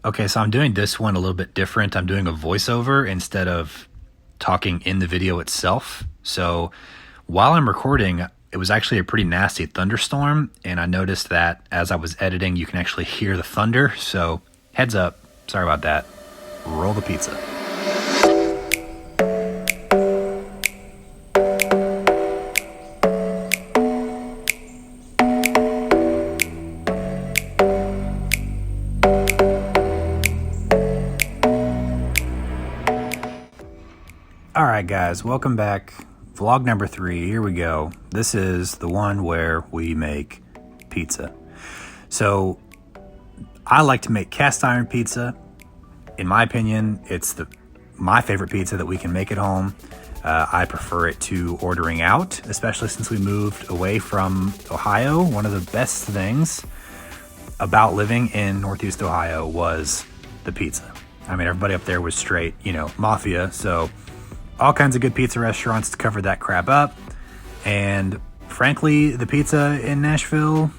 Okay, so I'm doing this one a little bit different. I'm doing a voiceover instead of talking in the video itself. So while I'm recording, it was actually a pretty nasty thunderstorm, and I noticed that as I was editing, you can actually hear the thunder. So heads up, sorry about that. Roll the pizza. Alright guys, welcome back. Vlog number 3, here we go. This is the one where we make pizza. So, I like to make cast iron pizza. In my opinion, it's my favorite pizza that we can make at home. I prefer it to ordering out, especially since we moved away from Ohio. One of the best things about living in Northeast Ohio was the pizza. I mean, everybody up there was straight, mafia, so all kinds of good pizza restaurants to cover that crap up. And frankly, the pizza in Nashville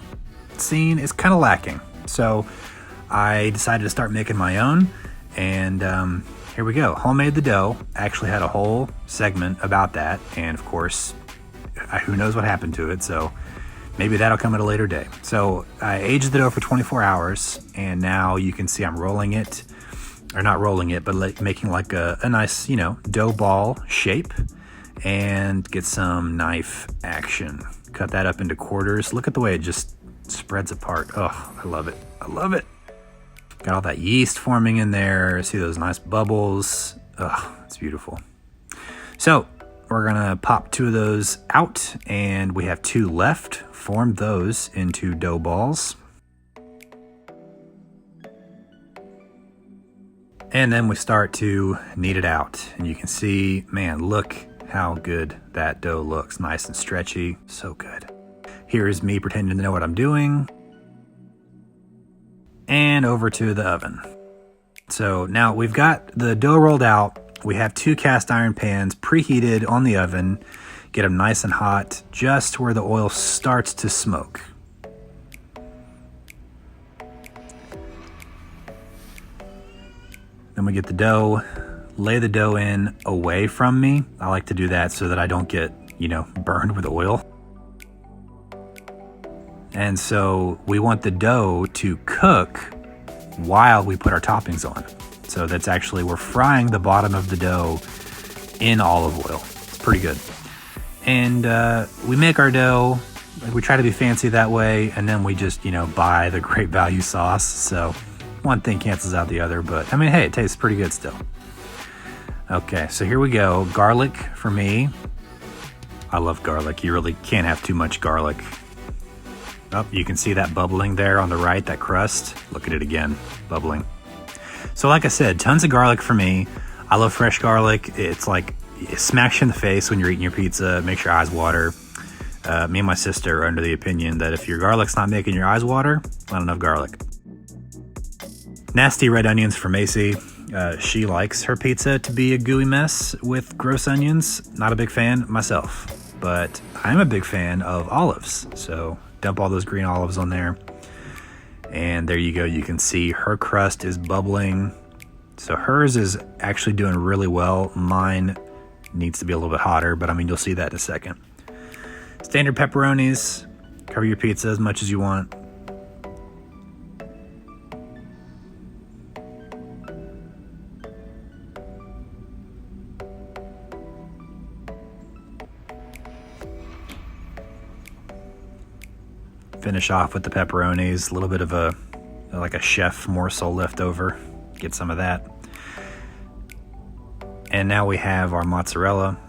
scene is kind of lacking. So I decided to start making my own. And here we go. Homemade the dough. I actually had a whole segment about that. And of course, who knows what happened to it. So maybe that'll come at a later day. So I aged the dough for 24 hours. And now you can see I'm rolling it. Or not rolling it, but making like a nice, dough ball shape, and get some knife action. Cut that up into quarters. Look at the way it just spreads apart. Oh, I love it. I love it. Got all that yeast forming in there. See those nice bubbles. Oh, it's beautiful. So we're gonna pop 2 of those out, and we have 2 left. Form those into dough balls. And then we start to knead it out. And you can see, man, look how good that dough looks. Nice and stretchy, so good. Here's me pretending to know what I'm doing. And over to the oven. So now we've got the dough rolled out. We have 2 cast iron pans preheated on the oven. Get them nice and hot, just where the oil starts to smoke. Then we get the dough, lay the dough in away from me. I like to do that so that I don't get, burned with oil. And so we want the dough to cook while we put our toppings on. So that's actually, we're frying the bottom of the dough in olive oil. It's pretty good. And we make our dough, we try to be fancy that way, and then we just, buy the great value sauce. So one thing cancels out the other, but I mean, hey, it tastes pretty good still. Okay, so here we go. Garlic for me. I love garlic. You really can't have too much garlic. Oh, you can see that bubbling there on the right, that crust. Look at it again, bubbling. So like I said, tons of garlic for me. I love fresh garlic. It's like, it smacks you in the face when you're eating your pizza, makes your eyes water. Me and my sister are under the opinion that if your garlic's not making your eyes water, not enough garlic. Nasty red onions for Macy. She likes her pizza to be a gooey mess with gross onions. Not a big fan myself, but I'm a big fan of olives. So dump all those green olives on there. And there you go. You can see her crust is bubbling. So hers is actually doing really well. Mine needs to be a little bit hotter, but I mean, you'll see that in a second. Standard pepperonis. Cover your pizza as much as you want. Finish off with the pepperonis, a little bit of a chef morsel left over. Get some of that. And now we have our mozzarella.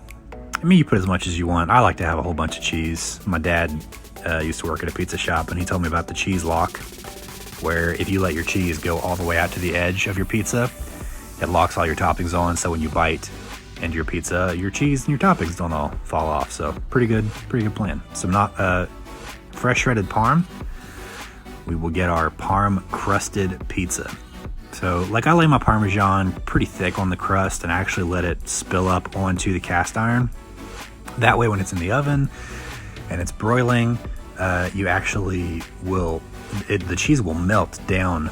I mean, you put as much as you want. I like to have a whole bunch of cheese. My dad used to work at a pizza shop, and he told me about the cheese lock, where if you let your cheese go all the way out to the edge of your pizza, it locks all your toppings on, so when you bite into your pizza, your cheese and your toppings don't all fall off. So pretty good plan. Some fresh shredded parm. We will get our parm crusted pizza. So like, I lay my Parmesan pretty thick on the crust and actually let it spill up onto the cast iron. That way when it's in the oven and it's broiling, you actually will, the cheese will melt down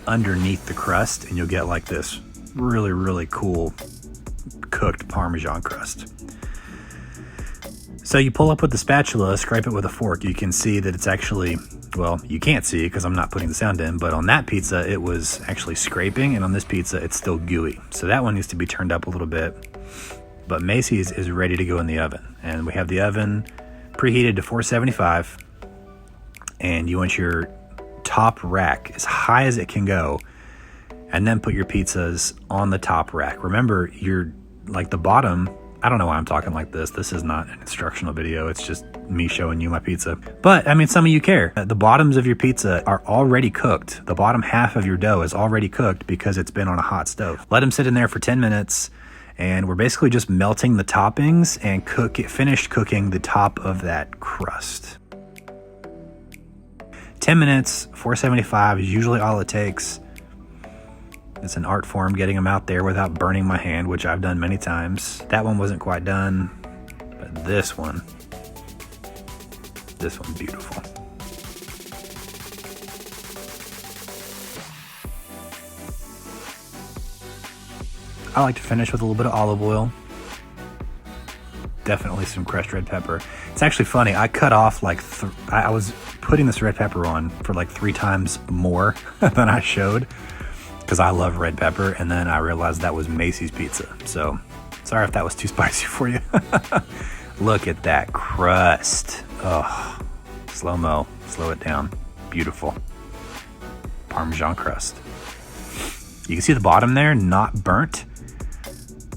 underneath the crust, and you'll get like this really, really cool cooked Parmesan crust. So you pull up with the spatula, scrape it with a fork. You can see that it's actually, well, you can't see because I'm not putting the sound in, but on that pizza, it was actually scraping, and on this pizza, it's still gooey. So that one needs to be turned up a little bit. But Macy's is ready to go in the oven. And we have the oven preheated to 475. And you want your top rack as high as it can go. And then put your pizzas on the top rack. Remember, you're like the bottom. I don't know why I'm talking like this. This is not an instructional video. It's just me showing you my pizza. But, I mean, some of you care. The bottoms of your pizza are already cooked. The bottom half of your dough is already cooked because it's been on a hot stove. Let them sit in there for 10 minutes, and we're basically just melting the toppings and finish cooking the top of that crust. 10 minutes, 475 is usually all it takes. It's an art form getting them out there without burning my hand, which I've done many times. That one wasn't quite done, but this one's beautiful. I like to finish with a little bit of olive oil. Definitely some crushed red pepper. It's actually funny. I cut off like, I was putting this red pepper on for like 3 times more than I showed, because I love red pepper, and then I realized that was Macy's pizza. So, sorry if that was too spicy for you. Look at that crust. Oh, slow-mo, slow it down. Beautiful. Parmesan crust. You can see the bottom there, not burnt.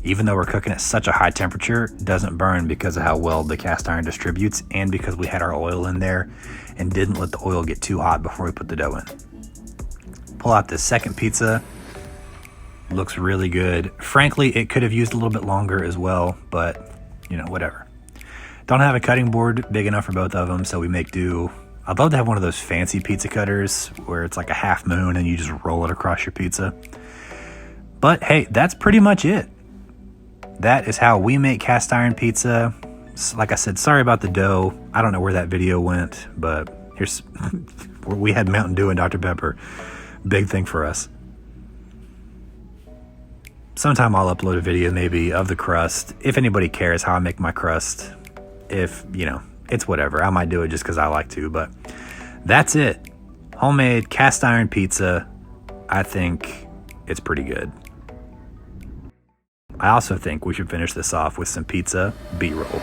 Even though we're cooking at such a high temperature, it doesn't burn because of how well the cast iron distributes, and because we had our oil in there and didn't let the oil get too hot before we put the dough in. Pull out this second pizza. Looks really good. Frankly, it could have used a little bit longer as well, but you know, whatever. Don't have a cutting board big enough for both of them, so we make do. I'd love to have one of those fancy pizza cutters where it's like a half moon and you just roll it across your pizza. But hey, that's pretty much it. That is how we make cast iron pizza. Like I said, sorry about the dough. I don't know where that video went, but here's we had Mountain Dew and Dr. Pepper. Big thing for us. Sometime I'll upload a video maybe of the crust, if anybody cares how I make my crust. If, you know, it's whatever. I might do it just because I like to, but that's it. Homemade cast iron pizza. I think it's pretty good. I also think we should finish this off with some pizza B-roll.